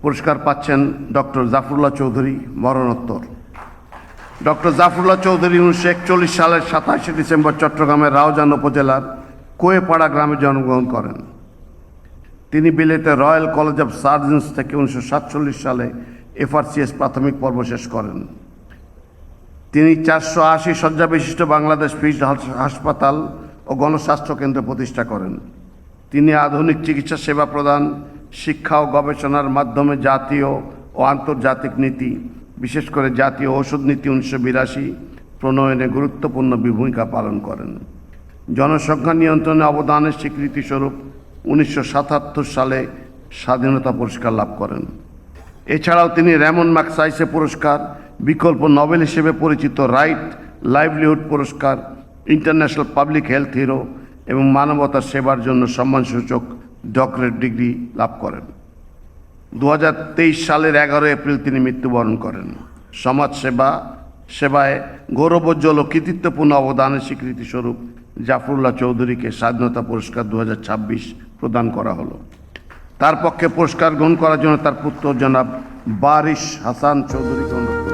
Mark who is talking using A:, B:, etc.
A: পুরস্কার পাচ্ছেন ডক্টর জাফরুল্লাহ চৌধুরী, মরণোত্তর। ডক্টর জাফরুল্লাহ চৌধুরী 1941 সালের 27 ডিসেম্বর চট্টগ্রামের রাউজান উপজেলার কোয়েপাড়া গ্রামে জন্মগ্রহণ করেন। তিনি বিলেতে রয়্যাল কলেজ অফ সার্জনস থেকে 1947 সালে FRCS প্রাথমিক পর্ব শেষ করেন। তিনি 480 শয্যা বিশিষ্ট বাংলাদেশ ফিল্ড হাসপাতাল ও গণস্বাস্থ্য কেন্দ্র প্রতিষ্ঠা করেন। তিনি আধুনিক চিকিৎসা সেবা প্রদান, শিক্ষা ও গবেষণার মাধ্যমে জাতীয় ও আন্তর্জাতিক নীতি, বিশেষ করে জাতীয় ঔষধ নীতি 1982 প্রণয়নে গুরুত্বপূর্ণ ভূমিকা পালন করেন। জনসংখ্যা নিয়ন্ত্রণে অবদানের স্বীকৃতিস্বরূপ 1977 সালে স্বাধীনতা পুরস্কার লাভ করেন। এছাড়াও তিনি র্যামন ম্যাগসাইসে পুরস্কার, বিকল্প নোবেল হিসেবে পরিচিত রাইট লাইভলিহুড পুরস্কার, ইন্টারন্যাশনাল পাবলিক হেলথ হিরো এবং মানবতার সেবার জন্য সম্মানসূচক ডক্টরেট ডিগ্রি লাভ করেন। 2023 সালের 11 এপ্রিল তিনি মৃত্যুবরণ করেন। সমাজ সেবায় গৌরবোজ্জ্বল ও কৃতিত্বপূর্ণ অবদানের স্বীকৃতিস্বরূপ জাফরুল্লাহ চৌধুরীকে স্বাধীনতা পুরস্কার 2026 প্রদান করা হলো। তার পক্ষে পুরস্কার গ্রহণ করার জন্য তার পুত্র জনাব বারিশ হাসান চৌধুরীকে অনুরোধ